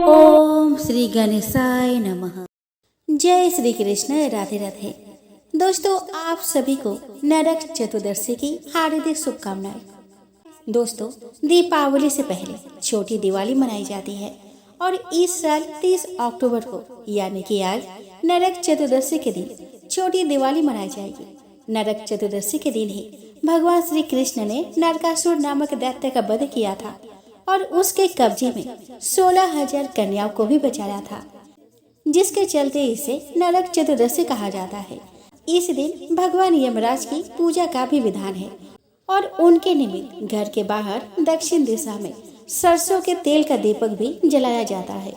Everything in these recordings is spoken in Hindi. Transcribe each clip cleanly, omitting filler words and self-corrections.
ओम श्री गणेशाय नमः। जय श्री कृष्ण। राधे राधे। दोस्तों, आप सभी को नरक चतुर्दशी की हार्दिक शुभकामनाएं। दोस्तों, दीपावली से पहले छोटी दिवाली मनाई जाती है और इस साल 30 अक्टूबर को यानी कि आज नरक चतुर्दशी के दिन छोटी दिवाली मनाई जाएगी। नरक चतुर्दशी के दिन ही भगवान श्री कृष्ण ने नरकासुर नामक दैत्य का वध किया था और उसके कब्जे में 16,000 कन्याओं को भी बचाया था, जिसके चलते इसे नरक चतुर्दशी कहा जाता है। इस दिन भगवान यमराज की पूजा का भी विधान है और उनके निमित्त घर के बाहर दक्षिण दिशा में सरसों के तेल का दीपक भी जलाया जाता है।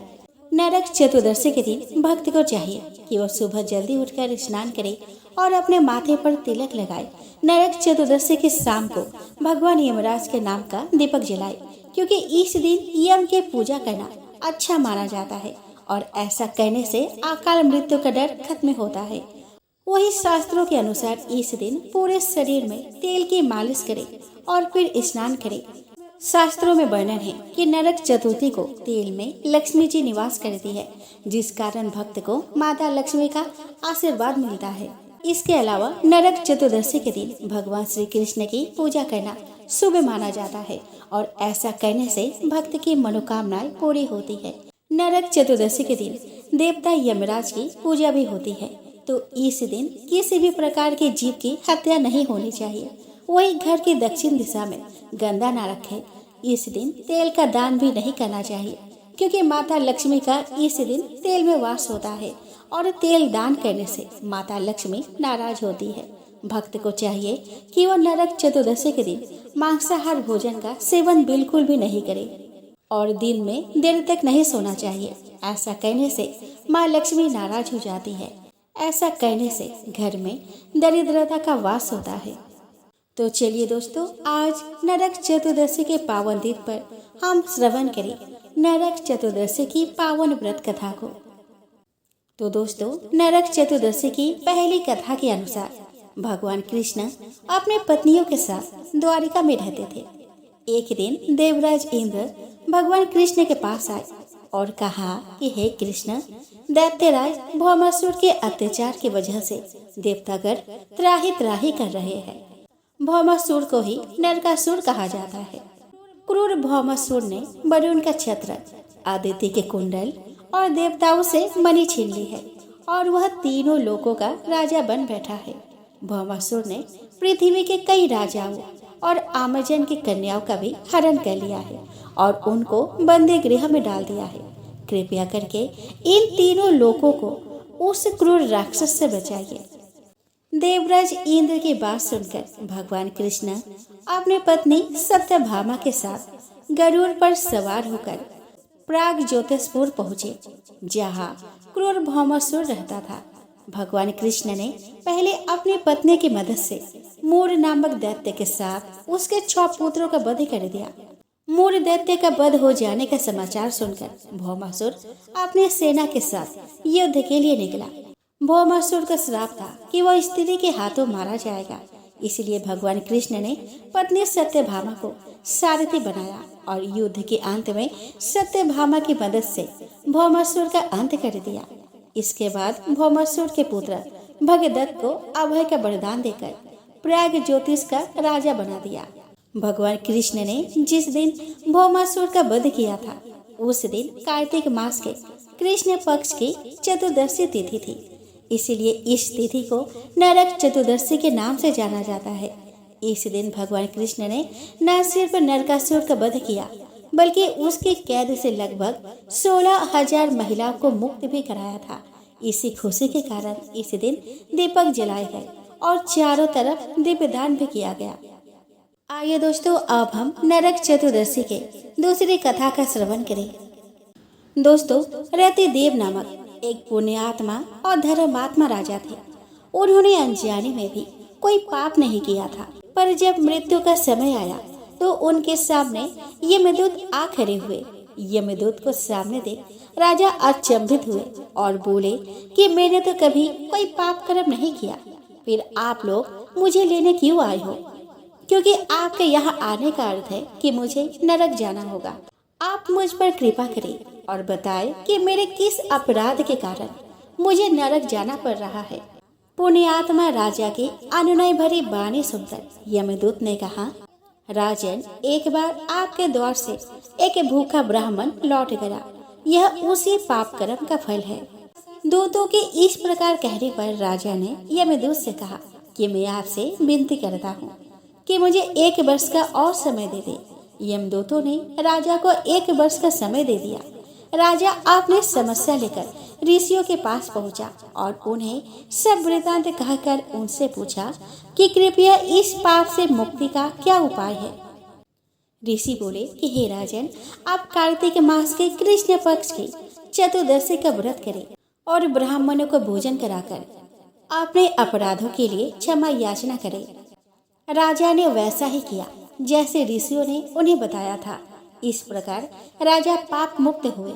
नरक चतुर्दशी के दिन भक्त को चाहिए कि वह सुबह जल्दी उठकर स्नान करे और अपने माथे पर तिलक लगाए। नरक चतुर्दशी की शाम को भगवान यमराज के नाम का दीपक जलाए, क्योंकि इस दिन यम की पूजा करना अच्छा माना जाता है और ऐसा कहने से अकाल मृत्यु का डर खत्म होता है। वही शास्त्रों के अनुसार इस दिन पूरे शरीर में तेल की मालिश करें और फिर स्नान करें। शास्त्रों में वर्णन है कि नरक चतुर्थी को तेल में लक्ष्मी जी निवास करती है, जिस कारण भक्त को माता लक्ष्मी का आशीर्वाद मिलता है। इसके अलावा नरक चतुर्दशी के दिन भगवान श्री कृष्ण की पूजा करना शुभ माना जाता है और ऐसा करने से भक्त की मनोकामनाएं पूरी होती है। नरक चतुर्दशी के दिन देवता यमराज की पूजा भी होती है, तो इस दिन किसी भी प्रकार के जीव की हत्या नहीं होनी चाहिए। वही घर की दक्षिण दिशा में गंदा न रखे। इस दिन तेल का दान भी नहीं करना चाहिए, क्योंकि माता लक्ष्मी का इस दिन तेल में वास होता है और तेल दान करने से माता लक्ष्मी नाराज होती है। भक्त को चाहिए कि वह नरक चतुर्दशी के दिन मांसाहार भोजन का सेवन बिल्कुल भी नहीं करे और दिन में देर तक नहीं सोना चाहिए। ऐसा करने से माँ लक्ष्मी नाराज हो जाती है। ऐसा करने से घर में दरिद्रता का वास होता है। तो चलिए दोस्तों, आज नरक चतुर्दशी के पावन दिन पर हम श्रवण करें नरक चतुर्दशी की पावन व्रत कथा को। तो दोस्तों, नरक चतुर्दशी की पहली कथा के अनुसार भगवान कृष्ण अपने पत्नियों के साथ द्वारिका में रहते थे। एक दिन देवराज इंद्र भगवान कृष्ण के पास आए और कहा कि हे कृष्ण, दैत्यराज भौमासुर के अत्याचार की वजह से देवतागण त्राही त्राही कर रहे हैं। भौमासुर को ही नरकासुर कहा जाता है। क्रूर भौमासुर ने वरुण का छत्र, आदित्य के कुंडल और देवताओं से मणि छीन ली है और वह तीनों लोकों का राजा बन बैठा है। भौमासुर ने पृथ्वी के कई राजाओं और आमजन की कन्याओं का भी हरण कर लिया है और उनको बंदी गृह में डाल दिया है। कृपया करके इन तीनों लोगों को उस क्रूर राक्षस से बचाइए। देवराज इंद्र की बात सुनकर भगवान कृष्ण अपने पत्नी सत्यभामा के साथ गरुड़ पर सवार होकर प्राग ज्योतिषपुर पहुँचे, जहाँ क्रूर भौमासुर रहता था। भगवान कृष्ण ने पहले अपनी पत्नी की मदद से मूर नामक दैत्य के साथ उसके 6 पुत्रों का वध कर दिया। मूर दैत्य का वध हो जाने का समाचार सुनकर भौमासुर अपनी सेना के साथ युद्ध के लिए निकला। भौमासुर का श्राप था कि वह स्त्री के हाथों मारा जाएगा, इसलिए भगवान कृष्ण ने पत्नी सत्यभामा को सारथी बनाया और युद्ध के अंत में सत्यभामा की मदद से भौमासुर का अंत कर दिया। इसके बाद भौमासुर के पुत्र भगदत्त को अभय का वरदान देकर प्राग ज्योतिष का राजा बना दिया। भगवान कृष्ण ने जिस दिन भौमासुर का वध किया था, उस दिन कार्तिक मास के कृष्ण पक्ष की चतुर्दशी तिथि थी, इसीलिए इस तिथि को नरक चतुर्दशी के नाम से जाना जाता है। इस दिन भगवान कृष्ण ने न सिर्फ नरकासुर का वध किया, बल्कि उसकी कैद से लगभग 16,000 महिलाओं को मुक्त भी कराया था। इसी खुशी के कारण इस दिन दीपक जलाए गए और चारों तरफ दीपदान भी किया गया। आइए दोस्तों, अब हम नरक चतुर्दशी के दूसरी कथा का श्रवण करें। दोस्तों, रतिदेव नामक एक पुण्यात्मा और धर्मात्मा राजा थे। उन्होंने अनजाने में भी कोई पाप नहीं किया था, पर जब मृत्यु का समय आया तो उनके सामने यमदूत आ खड़े हुए। यमदूत को सामने देख राजा अचंभित हुए और बोले कि मैंने तो कभी कोई पाप कर्म नहीं किया, फिर आप लोग मुझे लेने क्यों आए हो? क्योंकि आपके यहाँ आने का अर्थ है कि मुझे नरक जाना होगा। आप आप मुझ पर कृपा करें और बताएं कि मेरे किस अपराध के कारण मुझे नरक जाना पड़ रहा है। पुण्यात्मा राजा की अनुनय भरी वाणी सुनकर यमदूत ने कहा, राजन, एक बार आपके द्वार से एक भूखा ब्राह्मण लौट गया। यह उसी पाप कर्म का फल है। दूतों के इस प्रकार कहने पर राजा ने यमदूत से कहा कि मैं आपसे विनती करता हूँ कि मुझे 1 वर्ष का और समय दे दे। यमदूतों ने राजा को 1 वर्ष का समय दे दिया। राजा अपनी समस्या लेकर ऋषियों के पास पहुंचा और उन्हें सब वृतांत कहकर उनसे पूछा कि कृपया इस पाप से मुक्ति का क्या उपाय है। ऋषि बोले कि हे राजन, आप कार्तिक मास के कृष्ण पक्ष की चतुर्दशी का व्रत करें और ब्राह्मणों को भोजन कराकर अपने अपराधों के लिए क्षमा याचना करें। राजा ने वैसा ही किया जैसे ऋषियों ने उन्हें बताया था। इस प्रकार राजा पाप मुक्त हुए।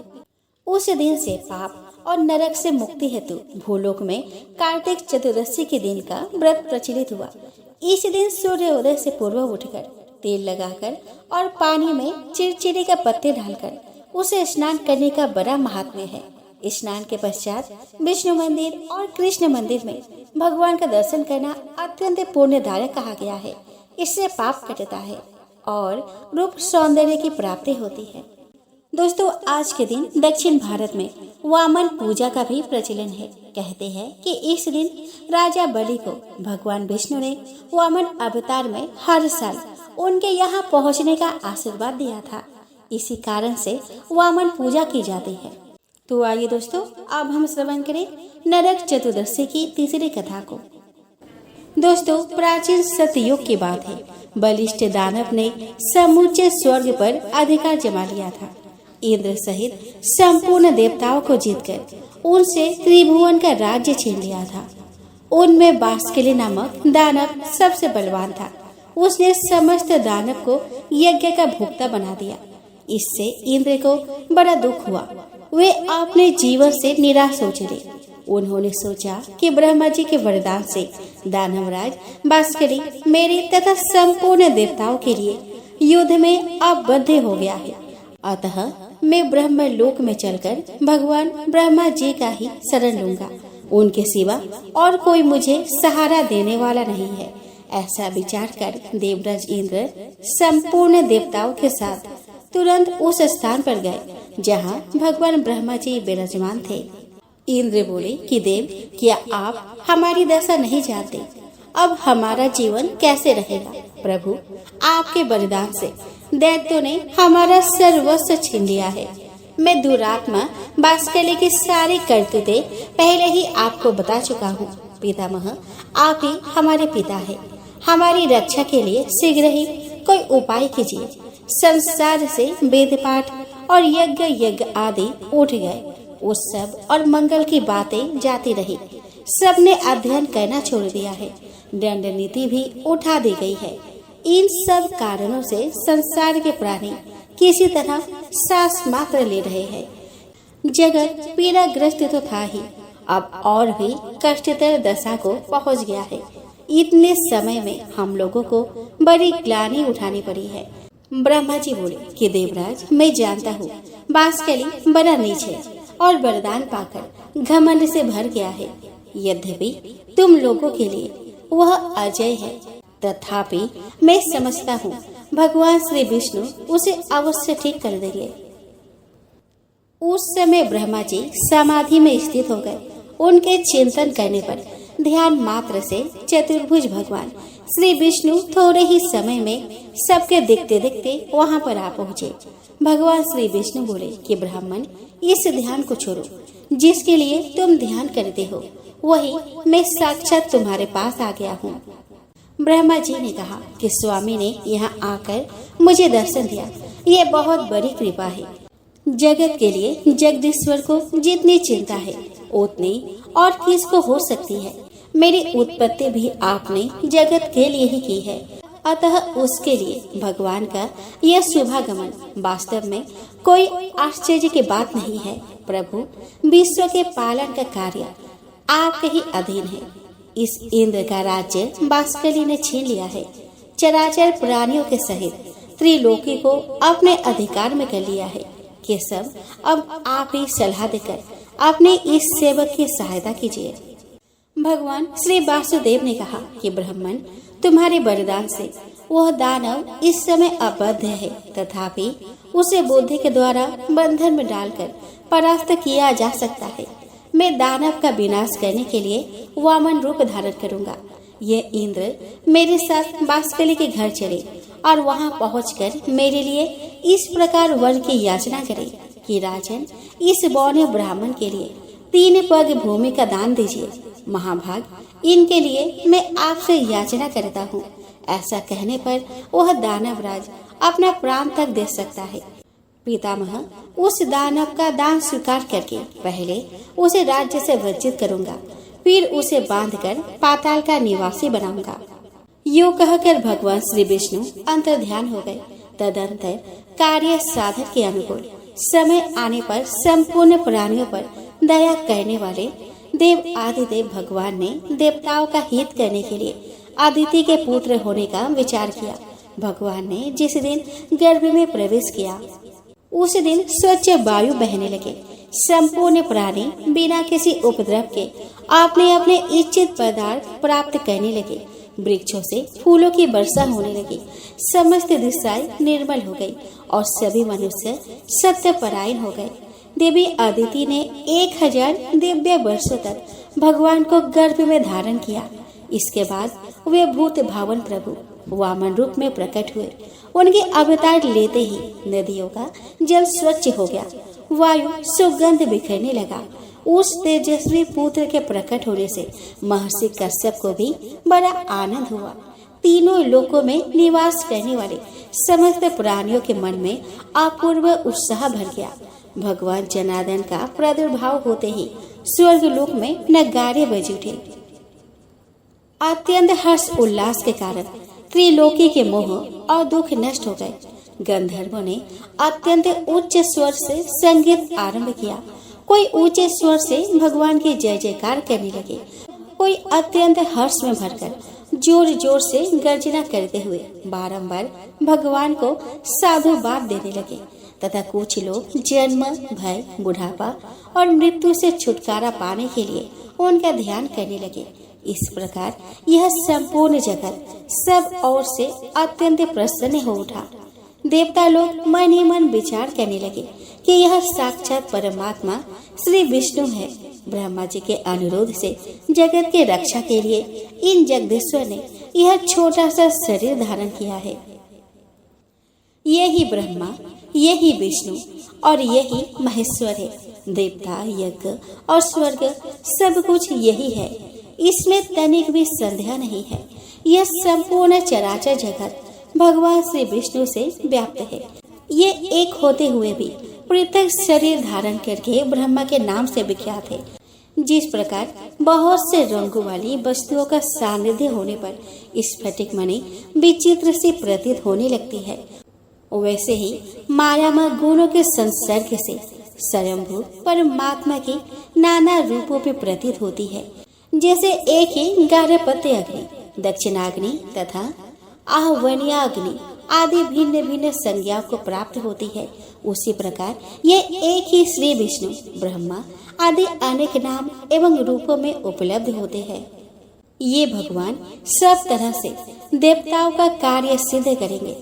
उस दिन से पाप और नरक से मुक्ति हेतु भूलोक में कार्तिक चतुर्दशी के दिन का व्रत प्रचलित हुआ। इस दिन सूर्योदय से पूर्व उठकर तेल लगाकर और पानी में चिरचिरे का पत्ते डालकर उसे स्नान करने का बड़ा महात्म्य है। स्नान के पश्चात विष्णु मंदिर और कृष्ण मंदिर में भगवान का दर्शन करना अत्यंत पुण्यदायक कहा गया है। इससे पाप कटता है और रूप सौंदर्य की प्राप्ति होती है। दोस्तों, आज के दिन दक्षिण भारत में वामन पूजा का भी प्रचलन है। कहते हैं कि इस दिन राजा बलि को भगवान विष्णु ने वामन अवतार में हर साल उनके यहाँ पहुँचने का आशीर्वाद दिया था। इसी कारण से वामन पूजा की जाती है। तो आइए दोस्तों, अब हम श्रवण करें नरक चतुर्दशी की तीसरी कथा को। दोस्तों, प्राचीन सतयुग की बात है। बलिष्ठ दानव ने समूचे स्वर्ग पर अधिकार जमा लिया था। इंद्र सहित संपूर्ण देवताओं को जीतकर उनसे त्रिभुवन का राज्य छीन लिया था। उनमें बास्केली नामक दानव सबसे बलवान था। उसने समस्त दानव को यज्ञ का भुक्ता बना दिया। इससे इंद्र को बड़ा दुख हुआ। वे अपने जीवन से निराश हो चले। उन्होंने सोचा कि ब्रह्मा जी के वरदान से दानवराज बास्केली मेरे तथा संपूर्ण देवताओं के लिए युद्ध में अबद्ध हो गया है। अतः मैं ब्रह्म लोक में चलकर भगवान ब्रह्मा जी का ही शरण लूंगा। उनके सिवा और कोई मुझे सहारा देने वाला नहीं है। ऐसा विचार कर देवराज इंद्र संपूर्ण देवताओं के साथ तुरंत उस स्थान पर गए जहाँ भगवान ब्रह्मा जी विराजमान थे। इंद्र बोले कि देव, क्या आप हमारी दशा नहीं जानते? अब हमारा जीवन कैसे रहेगा? प्रभु, आपके वरदान से दैत्यों ने हमारा सर्वस्व छीन लिया है। मैं दुरात्मा बास्केली की सारी करतूतें पहले ही आपको बता चुका हूँ। पितामह, आप ही हमारे पिता है। हमारी रक्षा के लिए शीघ्र ही कोई उपाय कीजिए। संसार से वेद पाठ और यज्ञ आदि उठ गए। उत्सव और मंगल की बातें जाती रही। सबने अध्ययन करना छोड़ दिया है। दंड नीति भी उठा दी गई है। इन सब कारणों से संसार के प्राणी किसी तरह सांस मात्र ले रहे हैं। जगत पीड़ाग्रस्त तो था ही, अब और भी कष्टतर दशा को पहुंच गया है। इतने समय में हम लोगों को बड़ी ग्लानि उठानी पड़ी है। ब्रह्मा जी बोले कि देवराज, मैं जानता हूँ बास्केली बड़ा नीच है और वरदान पाकर घमंड से भर गया है। यद्यपि तुम लोगों के लिए वह अजय है, तथापि मैं समझता हूँ भगवान श्री विष्णु उसे अवश्य ठीक कर देंगे। उस समय ब्रह्मा जी समाधि में स्थित हो गए। उनके चिंतन करने पर ध्यान मात्र से चतुर्भुज भगवान श्री विष्णु थोड़े ही समय में सबके देखते देखते वहां पर आ पहुँचे। भगवान श्री विष्णु बोले कि ब्राह्मण, इस ध्यान को छोड़ो। जिसके लिए तुम ध्यान करते हो वही मैं साक्षात तुम्हारे पास आ गया हूँ। ब्रह्मा जी ने कहा कि स्वामी ने यहाँ आकर मुझे दर्शन दिया, ये बहुत बड़ी कृपा है। जगत के लिए जगदीश्वर को जितनी चिंता है उतनी और किसको हो सकती है। मेरी उत्पत्ति भी आपने जगत के लिए ही की है, अतः उसके लिए भगवान का यह शुभागमन वास्तव में कोई आश्चर्य की बात नहीं है। प्रभु, विश्व के पालन का कार्य आपके ही अधीन है। इस इंद्र का राज्य बास्केली ने छीन लिया है। चराचर प्राणियों के सहित त्रिलोकी को अपने अधिकार में कर लिया है। कि सब अब आप ही सलाह देकर अपने इस सेवक की सहायता कीजिए। भगवान श्री वासुदेव ने कहा कि ब्राह्मण, तुम्हारे वरदान से वह दानव इस समय अबद्ध है, तथापि उसे बुद्धि के द्वारा बंधन में डालकर परास्त किया जा सकता है। मैं दानव का विनाश करने के लिए वामन रूप धारण करूंगा। ये इंद्र मेरे साथ वासुकली के घर चले और वहां पहुंचकर मेरे लिए इस प्रकार वर की याचना करे कि राजन, इस बौने ब्राह्मण के लिए 3 पग भूमि का दान दीजिए। महाभाग, इनके लिए मैं आपसे याचना करता हूँ। ऐसा कहने पर वह दानवराज अपना प्राण तक दे सकता है। पितामह, उस दानव का दान स्वीकार करके पहले उसे राज्य से वंचित करूंगा, फिर उसे बांधकर पाताल का निवासी बनाऊंगा। यूं कहकर भगवान श्री विष्णु अंतर्ध्यान हो गए। तदंतर कार्य साधक के अनुकूल समय आने पर संपूर्ण प्राणियों पर दया करने वाले देव आदिदेव भगवान ने देवताओं का हित करने के लिए आदिति के पुत्र होने का विचार किया। भगवान ने जिस दिन गर्भ में प्रवेश किया, उस दिन स्वच्छ वायु बहने लगे। संपूर्ण प्राणी बिना किसी उपद्रव के अपने अपने इच्छित पदार्थ प्राप्त करने लगे। वृक्षों से फूलों की वर्षा होने लगी। समस्त दिशाएं निर्मल हो गई और सभी मनुष्य सत्यपरायण हो गए। देवी अदिति ने 1000 दिव्य वर्षों तक भगवान को गर्भ में धारण किया। इसके बाद वे भूत भावन प्रभु वामन रूप में प्रकट हुए। उनके अवतार लेते ही नदियों का जल स्वच्छ हो गया, वायु सुगंध बिखरने लगा। उस तेजस्वी पुत्र के प्रकट होने से महर्षि कश्यप को भी बड़ा आनंद हुआ। तीनों लोकों में निवास करने वाले समस्त प्राणियों के मन में अपूर्व उत्साह भर गया। भगवान जनार्दन का प्रादुर्भाव होते ही स्वर्ग लोक में नगाड़े बज उठे। अत्यंत हर्ष उल्लास के कारण त्रिलोकी के मोह और दुख नष्ट हो गए। गंधर्वों ने अत्यंत उच्च स्वर से संगीत आरंभ किया। कोई ऊंचे स्वर से भगवान की जय जयकार करने लगे, कोई अत्यंत हर्ष में भरकर जोर जोर से गर्जना करते हुए बारंबार भगवान को साधुवाद देने लगे, तथा कुछ लोग जन्म, भय, बुढ़ापा और मृत्यु से छुटकारा पाने के लिए उनका ध्यान करने लगे। इस प्रकार यह संपूर्ण जगत सब ओर से अत्यंत प्रसन्न हो उठा। देवता लोग मन ही मन विचार करने लगे कि यह साक्षात परमात्मा श्री विष्णु है। ब्रह्मा जी के अनुरोध से जगत के रक्षा के लिए इन जगदीश्वर ने यह छोटा सा शरीर धारण किया है। यही ब्रह्मा, यही विष्णु और यही महेश्वर है। देवता, यज्ञ और स्वर्ग सब कुछ यही है। इसमें तनिक भी संदेह नहीं है। यह संपूर्ण चराचर जगत भगवान श्री विष्णु से व्याप्त है। ये एक होते हुए भी पृथक शरीर धारण करके ब्रह्मा के नाम से विख्यात है। जिस प्रकार बहुत से रंगों वाली वस्तुओं का सानिध्य होने पर स्फटिक मणि विचित्र सी प्रतीत होने लगती है, वैसे ही मायामय गुणों के संसर्ग से स्वयंभू परमात्मा की नाना रूपों में प्रतीत होती है। जैसे एक ही गार्हपत्य अग्नि, दक्षिणाग्नि तथा आहवनीयाग्नि आदि भिन्न भिन्न संज्ञाओं को प्राप्त होती है, उसी प्रकार ये एक ही श्री विष्णु, ब्रह्मा आदि अनेक नाम एवं रूपों में उपलब्ध होते हैं। ये भगवान सब तरह से देवताओं का कार्य सिद्ध करेंगे।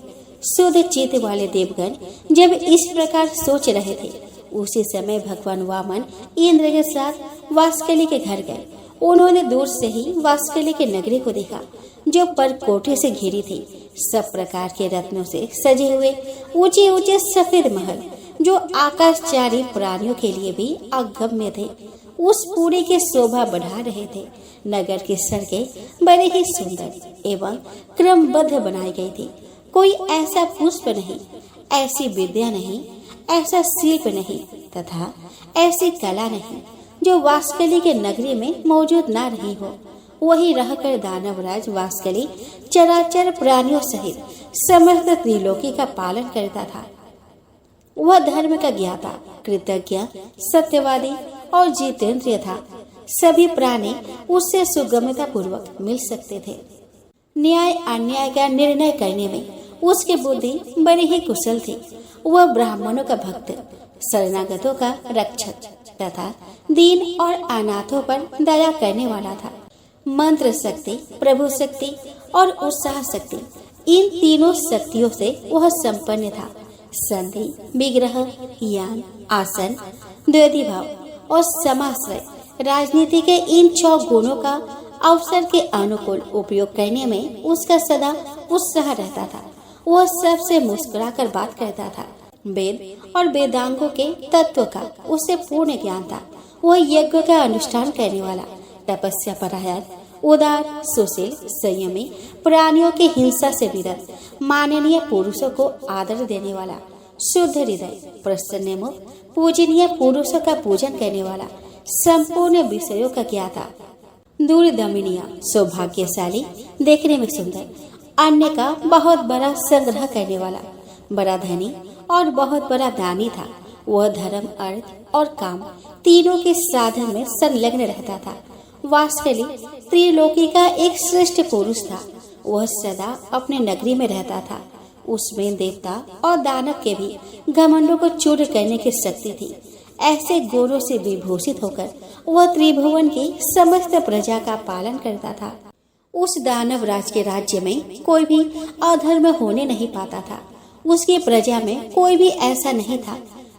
शुद्ध चित्त वाले देवगण जब इस प्रकार सोच रहे थे, उसी समय भगवान वामन इंद्र के साथ वासुकली के घर गए। उन्होंने दूर से ही वासुकली के नगरी को देखा, जो परकोटे से घिरी थी। सब प्रकार के रत्नों से सजे हुए ऊंचे ऊंचे सफेद महल, जो आकाशचारी प्राणियों के लिए भी अगम्य थे, उस पूरी की शोभा बढ़ा रहे थे। नगर की सड़कें बड़े ही सुंदर एवं क्रमबद्ध बनाई गई थी। कोई ऐसा पुष्प नहीं, ऐसी विद्या नहीं, ऐसा शिल्प नहीं तथा ऐसी कला नहीं जो वासुकली के नगरी में मौजूद ना रही हो। वही रहकर दानवराज वासुकली चराचर प्राणियों सहित समस्त त्रिलोकी का पालन करता था। वह धर्म का ज्ञाता, कृतज्ञ, सत्यवादी और जितेंद्रिय था। सभी प्राणी उससे सुगमता पूर्वक मिल सकते थे। न्याय अन्याय का निर्णय करने में उसकी बुद्धि बड़ी ही कुशल थी। वह ब्राह्मणों का भक्त, शरणागतों का रक्षक तथा दीन और अनाथों पर दया करने वाला था। मंत्र शक्ति, प्रभु शक्ति और उत्साह शक्ति, इन तीनों शक्तियों से वह संपन्न था। संधि, विग्रह, यान, आसन, द्वैधी भाव और समाश्रय, राजनीति के इन 6 गुणों का अवसर के अनुकूल उपयोग करने में उसका सदा उत्साह रहता था। वह सबसे मुस्कुराकर बात करता था। वेद और वेदांगों के तत्व का उसे पूर्ण ज्ञान था। वह यज्ञ का अनुष्ठान करने वाला, तपस्या परायण, उदार, सुशील, संयमी, प्राणियों की हिंसा से विरत, माननीय पुरुषों को आदर देने वाला, शुद्ध हृदय, प्रसन्न मुख, पूजनीय पुरुषों का पूजन करने वाला, संपूर्ण विषयों का ज्ञाता, दूरदर्शिनी, सौभाग्यशाली, देखने में सुंदर, अन्य का बहुत बड़ा संग्रह करने वाला, बड़ा धनी और बहुत बड़ा दानी था। वह धर्म, अर्थ और काम तीनों के साधन में संलग्न रहता था। वास्तविक त्रिलोकी का एक श्रेष्ठ पुरुष था। वह सदा अपने नगरी में रहता था। उसमें देवता और दानव के भी घमंडों को चूर करने की शक्ति थी। ऐसे गुणों से विभूषित होकर वह त्रिभुवन की समस्त प्रजा का पालन करता था। उस दानव राज के राज्य में कोई भी अधर्म होने नहीं पाता था। उसकी प्रजा में कोई भी ऐसा नहीं था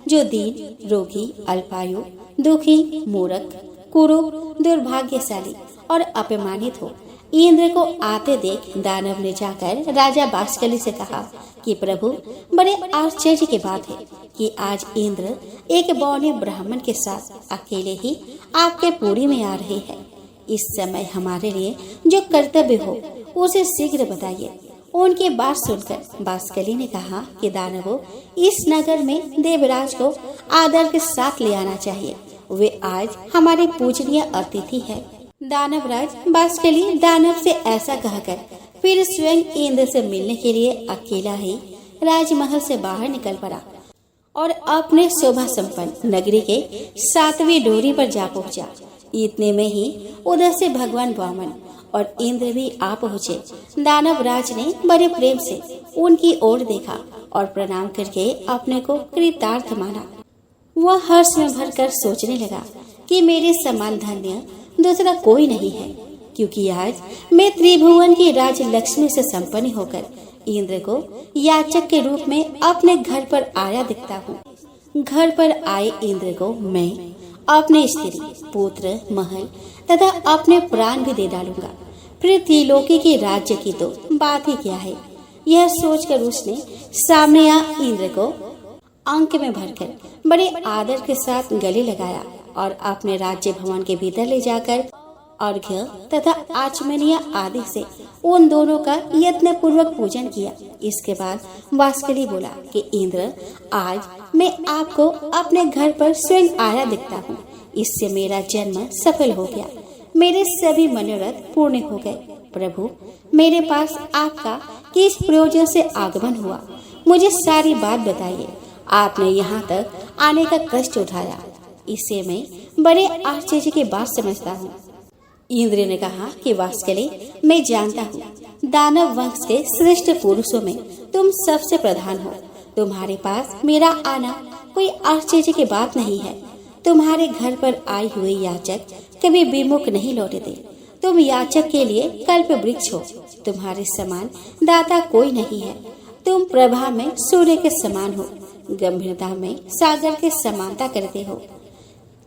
जो दीन, रोगी, अल्पायु, दुखी, मूर्ख, कुरूप, दुर्भाग्यशाली और अपमानित हो। इंद्र को आते देख दानव ने जाकर राजा बाष्कली से कहा कि प्रभु, बड़े आश्चर्य की बात है कि आज इंद्र एक बौने ब्राह्मण के साथ अकेले ही आपके पुरी में आ रहे हैं। इस समय हमारे लिए जो कर्तव्य हो उसे शीघ्र बताइए। उनकी बात सुनकर बाष्कली ने कहा कि दानवों, इस नगर में देवराज को आदर के साथ ले आना चाहिए। वे आज हमारे पूजनीय अतिथि है। दानवराज बाष्कली दानव से ऐसा कहकर फिर स्वयं इंद्र से मिलने के लिए अकेला ही राजमहल से बाहर निकल पड़ा और अपने शोभा संपन्न नगरी के 7वीं डोरी पर जा पहुंचा। इतने में ही उधर से भगवान वामन और इंद्र भी आ पहुँचे। दानवराज ने बड़े प्रेम से उनकी ओर देखा और प्रणाम करके अपने को कृतार्थ माना। वह हर्ष में भरकर सोचने लगा कि मेरे समान धन्य दूसरा कोई नहीं है, क्योंकि आज मैं त्रिभुवन की राज लक्ष्मी से संपन्न होकर इंद्र को याचक के रूप में अपने घर पर आया दिखता हूँ। घर पर आए इंद्र को मैं अपने स्त्री, पुत्र, महल तथा अपने प्राण भी दे डालूंगा। फिर त्रिलोकी के राज्य की तो बात ही क्या है। यह सोचकर उसने सामने आ इंद्र को अंक में भरकर बड़े आदर के साथ गले लगाया और अपने राज्य भवन के भीतर ले जाकर अर्घ्य तथा आचमनीय आदि से उन दोनों का यत्न पूर्वक पूजन किया। इसके बाद बाष्कली बोला कि इंद्र, आज मैं आपको अपने घर पर स्वयं आया दिखता हूँ। इससे मेरा जन्म सफल हो गया, मेरे सभी मनोरथ पूर्ण हो गए। प्रभु, मेरे पास आपका किस प्रयोजन से आगमन हुआ, मुझे सारी बात बताइए। आपने यहाँ तक आने का कष्ट उठाया, इसे मैं बड़े आश्चर्य की बात समझता हूँ। इंद्र ने कहा कि बाष्कली, मैं जानता हूँ दानव वंश के श्रेष्ठ पुरुषों में तुम सबसे प्रधान हो। तुम्हारे पास मेरा आना कोई आश्चर्य की बात नहीं है। तुम्हारे घर पर आए हुए याचक कभी विमुख नहीं लौटे थे। तुम याचक के लिए कल्प वृक्ष हो। तुम्हारे समान दाता कोई नहीं है। तुम प्रभा में सूर्य के समान हो, गंभीरता में सागर के समानता करते हो।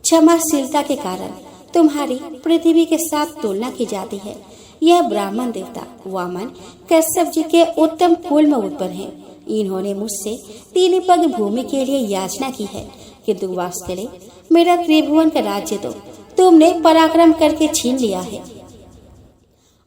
क्षमाशीलता के कारण तुम्हारी पृथ्वी के साथ तुलना की जाती है। यह ब्राह्मण देवता वामन कश्यप जी के उत्तम कुल में उत्पन्न है। इन्होंने मुझसे 3 पग भूमि के लिए याचना की है, किंतु बाष्कली, मेरा त्रिभुवन का राज्य तो तुमने पराक्रम करके छीन लिया है।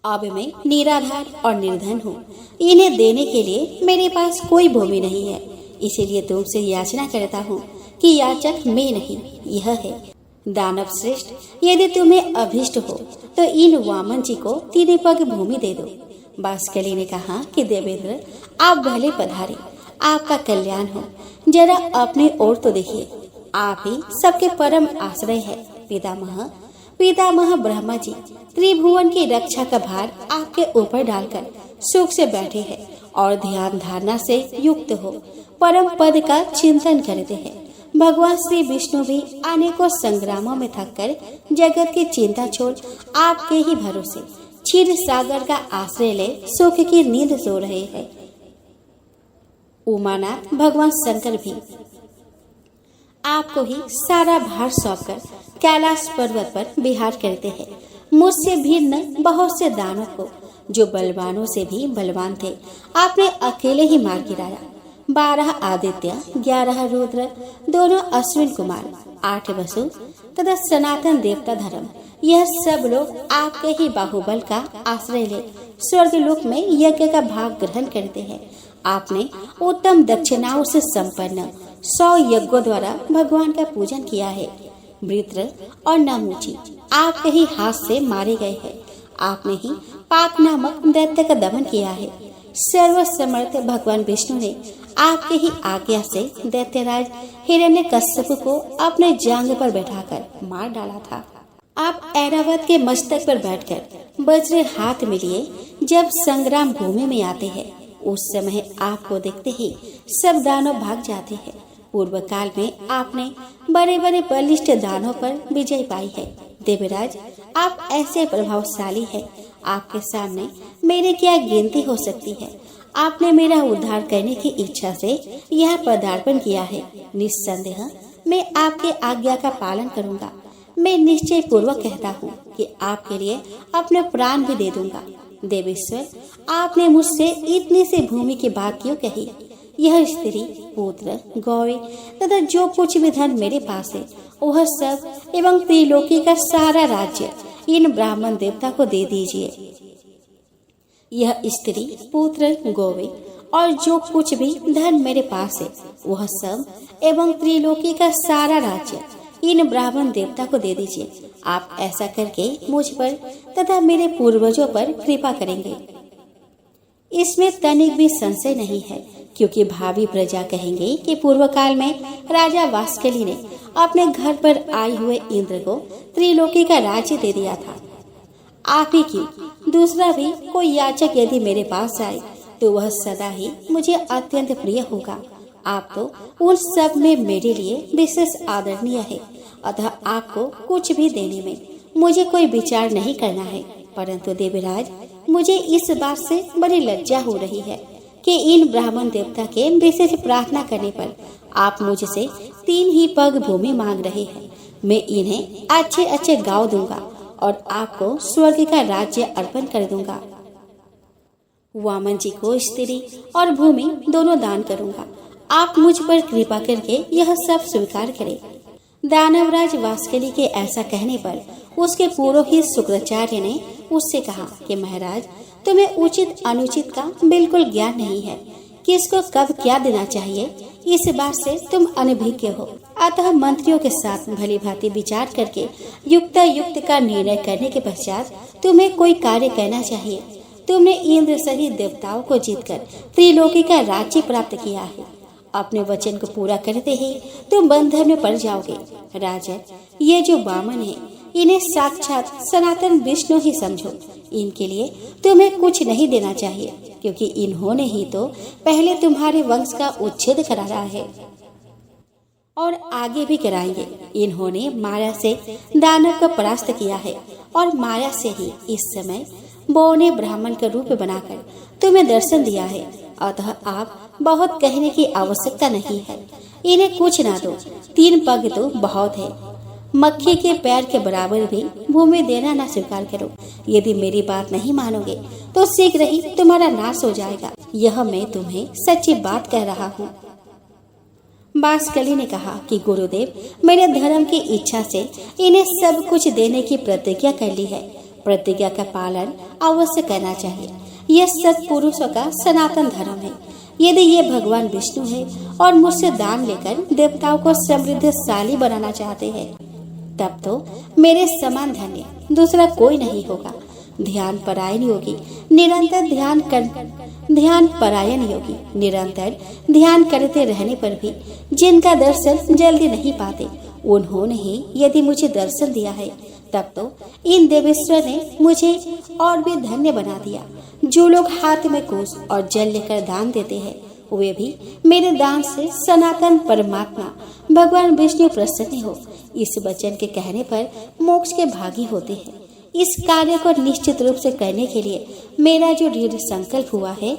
अब मैं निराधार और निर्धन हूँ। इन्हें देने के लिए मेरे पास कोई भूमि नहीं है। इसीलिए तुमसे याचना करता हूँ कि याचक मैं नहीं, यह है। दानव श्रेष्ठ, यदि तुम्हें अभिष्ट हो तो इन वामन जी को 3 पग भूमि दे दो। बाष्कली ने कहा कि देवेंद्र, आप भले पधारे, आपका कल्याण हो। जरा अपनी ओर तो देखिए, आप ही सबके परम आश्रय है। पितामह ब्रह्मा जी त्रिभुवन की रक्षा का भार आपके ऊपर डालकर सुख से बैठे हैं और ध्यान धारणा से युक्त हो परम पद का चिंतन करते हैं। भगवान श्री विष्णु भी अनेकों संग्रामों में थककर जगत की चिंता छोड़ आपके ही भरोसे क्षीर सागर का आश्रय ले सुख की नींद सो रहे हैं। उमानाथ भगवान शंकर भी आपको ही सारा भार सौंपकर कैलाश पर्वत पर विहार करते हैं। मुझसे भिन्न बहुत से दानों को, जो बलवानों से भी बलवान थे, आपने अकेले ही मार गिराया। 12 आदित्य, 11 रुद्र, दोनों अश्विन कुमार, 8 वसु तथा सनातन देवता धर्म, यह सब लोग आपके ही बाहुबल का आश्रय ले स्वर्ग लोक में यज्ञ का भाग ग्रहण करते हैं। आपने उत्तम दक्षिणाओं से संपन्न 100 यज्ञों द्वारा भगवान का पूजन किया है। वृत्र और नमूची आपके ही हाथ से मारे गए हैं। आपने ही पाक नामक दैत्य का दमन किया है। सर्वसमर्थ भगवान विष्णु ने आपके ही आज्ञा से दैत्यराज हिरण्यकश्यप को अपने जांघ पर बैठाकर मार डाला था। आप ऐरावत के मस्तक पर बैठकर वज्र हाथ में लिए जब संग्राम भूमि में आते हैं, उस समय आपको देखते ही सब दानव भाग जाते हैं। पूर्व काल में आपने बड़े बड़े बलिष्ठ दानों पर विजय पाई है। देवराज, आप ऐसे प्रभावशाली हैं, आपके सामने मेरे क्या गिनती हो सकती है। आपने मेरा उद्धार करने की इच्छा से यह पदार्पण किया है। निस्संदेह मैं आपके आज्ञा का पालन करूंगा। मैं निश्चय पूर्वक कहता हूँ कि आपके लिए अपने प्राण भी दे दूंगा। देवेश्वर, आपने मुझसे इतनी सी भूमि की बात क्यों कही? यह स्त्री, पुत्र, गौरी तथा जो कुछ भी धन मेरे पास है, वह सब एवं त्रिलोकी का सारा राज्य इन ब्राह्मण देवता को दे दीजिए। यह स्त्री, पुत्र, गौरी और जो कुछ भी धन मेरे पास है, वह सब एवं त्रिलोकी का सारा राज्य इन ब्राह्मण देवता को दे दीजिए। आप ऐसा करके मुझ पर तथा मेरे पूर्वजों पर कृपा करेंगे, इसमें तनिक भी संशय नहीं है, क्योंकि भावी प्रजा कहेंगे कि पूर्व काल में राजा वास्कली ने अपने घर पर आए हुए इंद्र को त्रिलोकी का राज्य दे दिया था। आप ही की दूसरा भी कोई याचक यदि मेरे पास आए तो वह सदा ही मुझे अत्यंत प्रिय होगा। आप तो उन सब में मेरे लिए विशेष आदरणीय है, अतः आपको कुछ भी देने में मुझे कोई विचार नहीं करना है। परंतु देवराज, मुझे इस बात से बड़ी लज्जा हो रही है कि इन ब्राह्मण देवता के विशेष प्रार्थना करने पर आप मुझसे 3 ही पग भूमि मांग रहे हैं। मैं इन्हें अच्छे अच्छे गाँव दूंगा और आपको स्वर्ग का राज्य अर्पण कर दूंगा। वामन जी को स्त्री और भूमि दोनों दान करूंगा। आप मुझ पर कृपा करके यह सब स्वीकार करें। दानवराज वास्कली के ऐसा कहने पर उसके पुरोहित शुक्राचार्य ने उससे कहा कि महाराज, तुम्हें उचित अनुचित का बिल्कुल ज्ञान नहीं है। किसको कब क्या देना चाहिए, इस बात से तुम अनभिज्ञ हो। अतः मंत्रियों के साथ भली भांति विचार करके युक्त का निर्णय करने के पश्चात तुम्हें कोई कार्य करना चाहिए। तुमने इंद्र सहित देवताओं को जीतकर त्रिलोकी का राज्य प्राप्त किया है। अपने वचन को पूरा करते ही तुम बंधन में पड़ जाओगे। राजन, ये जो वामन है, इन्हें साक्षात सनातन विष्णु ही समझो। इनके लिए तुम्हें कुछ नहीं देना चाहिए, क्योंकि इन्होंने ही तो पहले तुम्हारे वंश का उच्छेद कराया है और आगे भी कराएंगे। इन्होंने माया से दानव को परास्त किया है और माया से ही इस समय बौने ब्राह्मण का रूप बनाकर तुम्हें दर्शन दिया है। अतः आप बहुत कहने की आवश्यकता नहीं है। इन्हें कुछ ना दो, 3 पग तो बहुत है। मक्खी के पैर के बराबर भी भूमि देना ना स्वीकार करो। यदि मेरी बात नहीं मानोगे तो शीघ्र ही तुम्हारा नाश हो जाएगा। यह मैं तुम्हें सच्ची बात कह रहा हूँ। वास्कली ने कहा कि गुरुदेव, मेरे धर्म की इच्छा से इन्हें सब कुछ देने की प्रतिज्ञा कर ली है। प्रतिज्ञा का पालन अवश्य करना चाहिए। यह सत पुरुषों का सनातन धर्म है। यदि ये भगवान विष्णु है और मुझसे दान लेकर देवताओं को समृद्धशाली बनाना चाहते हैं, तब तो मेरे समान धन्य दूसरा कोई नहीं होगा। ध्यान परायण योगी निरंतर ध्यान करते रहने पर भी जिनका दर्शन जल्दी नहीं पाते, उन्होंने ही यदि मुझे दर्शन दिया है, तब तो इन देवेश्वर ने मुझे और भी धन्य बना दिया। जो लोग हाथ में कोस और जल लेकर दान देते हैं, वे भी मेरे दान से सनातन परमात्मा भगवान विष्णु प्रसन्न हो। इस वचन के कहने पर मोक्ष के भागी होते हैं। इस कार्य को निश्चित रूप से करने के लिए मेरा जो दृढ़ संकल्प हुआ है,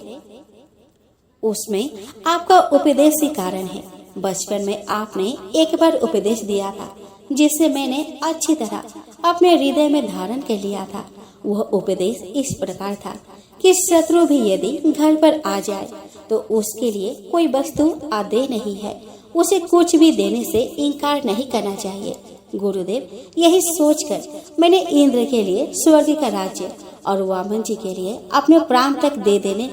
उसमें आपका उपदेश ही कारण है। बचपन में आपने एक बार उपदेश दिया था, जिसे मैंने अच्छी तरह अपने हृदय में धारण कर लिया था। वह उपदेश इस प्रकार था कि शत्रु भी यदि घर पर आ जाए तो उसके लिए कोई वस्तु आदेय नहीं है, उसे कुछ भी देने से इनकार नहीं करना चाहिए। गुरुदेव, यही सोचकर मैंने इंद्र के लिए स्वर्ग का राज्य और वामन जी के लिए अपने प्राण तक दे देने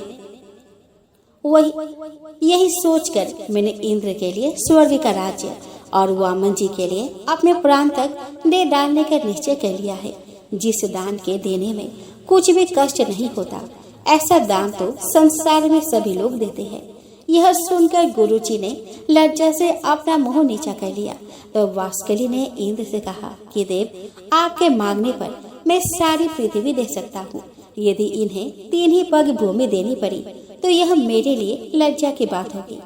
यही सोचकर मैंने इंद्र के लिए स्वर्ग का राज्य और वामन जी के लिए अपने प्राण तक दे डालने का निश्चय कर लिया है। जिस दान के देने में कुछ भी कष्ट नहीं होता, ऐसा दान तो संसार में सभी लोग देते हैं। यह सुनकर गुरुजी ने लज्जा से अपना मुंह नीचा कर लिया। तो वास्कली ने इंद्र से कहा कि देव, आपके मांगने पर मैं सारी पृथ्वी दे सकता हूँ। यदि इन्हें 3 ही पग भूमि देनी पड़ी तो यह मेरे लिए लज्जा की बात होगी।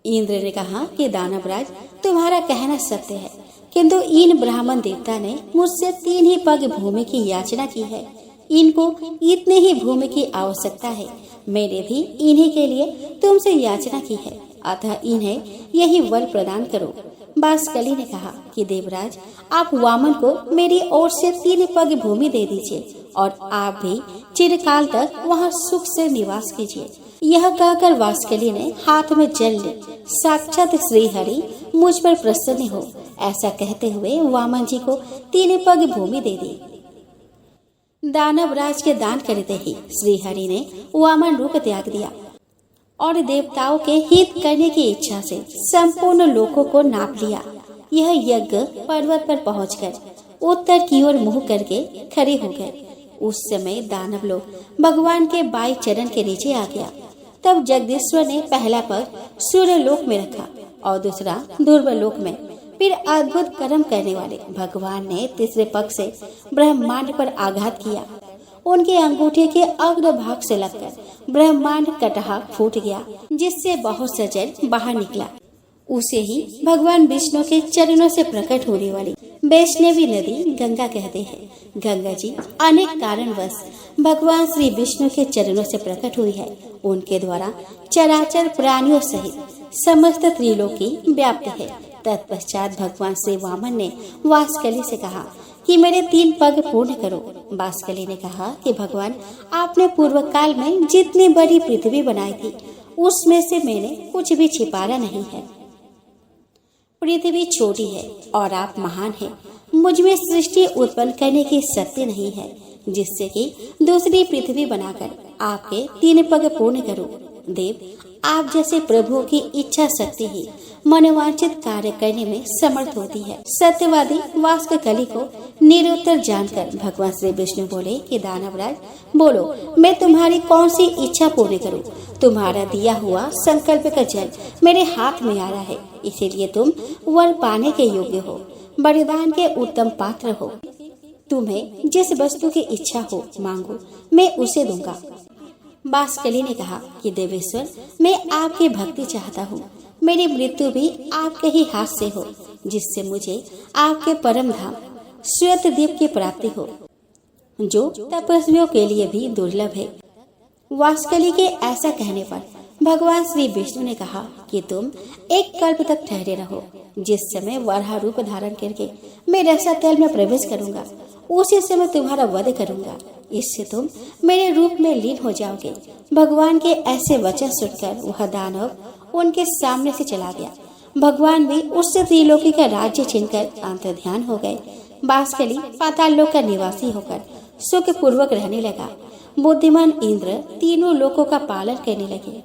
इंद्र ने कहा कि दानवराज, तुम्हारा कहना सत्य है, किंतु इन ब्राह्मण देवता ने मुझसे 3 ही पग भूमि की याचना की है। इनको इतने ही भूमि की आवश्यकता है। मैंने भी इन्हीं के लिए तुमसे याचना की है, अतः इन्हें यही वर प्रदान करो। बांसकली ने कहा कि देवराज, आप वामन को मेरी ओर से 3 पग भूमि दे दीजिए और आप भी चिरकाल तक वहां सुख से निवास कीजिए। यह कहकर वास्कली ने हाथ में जल ली। साक्षात श्री हरि मुझ पर प्रसन्न हो, ऐसा कहते हुए वामन जी को 3 पग भूमि दे दी। दानवराज के दान करते ही श्री हरि ने वामन रूप त्याग दिया और देवताओं के हित करने की इच्छा से संपूर्ण लोकों को नाप लिया। यह यज्ञ पर्वत पर पहुंचकर उत्तर की ओर मुंह करके खड़े हो गए। उस समय दानव लोग भगवान के बाई चरण के नीचे आ गया। तब जगदीश्वर ने पहला पग सूर्य लोक में रखा और दूसरा ध्रुव लोक में। फिर अद्भुत कर्म करने वाले भगवान ने तीसरे पग से ब्रह्मांड पर आघात किया। उनके अंगूठे के अग्रभाग से लगकर ब्रह्मांड कटहा फूट गया, जिससे बहुत सा जल बाहर निकला। उसे ही भगवान विष्णु के चरणों से प्रकट होने वाली वैष्णवी नदी गंगा कहते हैं। गंगा जी अनेक कारणवश भगवान श्री विष्णु के चरणों से प्रकट हुई है। उनके द्वारा चराचर प्राणियों सहित समस्त त्रिलोकी व्याप्त है। तत्पश्चात भगवान श्री वामन ने वास्कली से कहा कि मेरे 3 पग पूर्ण करो। वास्कली ने कहा कि भगवान, आपने पूर्व काल में जितनी बड़ी पृथ्वी बनाई थी, उसमें से मैंने कुछ भी छिपाया नहीं है। पृथ्वी छोटी है और आप महान हैं। मुझ में सृष्टि उत्पन्न करने की शक्ति नहीं है, जिससे कि दूसरी पृथ्वी बनाकर आपके 3 पग पूर्ण करूं। देव, आप जैसे प्रभु की इच्छा शक्ति ही मनोवांछित कार्य करने में समर्थ होती है। सत्यवादी वास्कली को निरुत्तर जानकर भगवान श्री विष्णु बोले कि दानवराज, बोलो, मैं तुम्हारी कौन सी इच्छा पूर्ण करूं? तुम्हारा दिया हुआ संकल्प का जल मेरे हाथ में आ रहा है, इसीलिए तुम वर पाने के योग्य हो, वरदान के उत्तम पात्र हो। तुम्हें जिस वस्तु की इच्छा हो मांगो, मैं उसे दूंगा। बांसकली ने कहा कि देवेश्वर, मैं आपकी भक्ति चाहता हूँ। मेरी मृत्यु भी आपके ही हाथ से हो, जिससे मुझे आपके परम धाम श्वेतद्वीप की प्राप्ति हो, जो तपस्वियों के लिए भी दुर्लभ है। वास्कली के ऐसा कहने पर भगवान श्री विष्णु ने कहा कि तुम 1 कल्प तक ठहरे रहो। जिस समय वराह रूप धारण करके मैं रसातल में प्रवेश करूंगा, उसी समय तुम्हारा वध करूंगा। इससे तुम मेरे रूप में लीन हो जाओगे। भगवान के ऐसे वचन सुनकर वह दानव उनके सामने से चला गया। भगवान भी उससे त्रिलोकी का राज्य छीनकर अंतर्ध्यान हो गए। बांसकली पाताल लोक का निवासी होकर सुख पूर्वक रहने लगा। बुद्धिमान इंद्र तीनों लोकों का पालन करने लगे।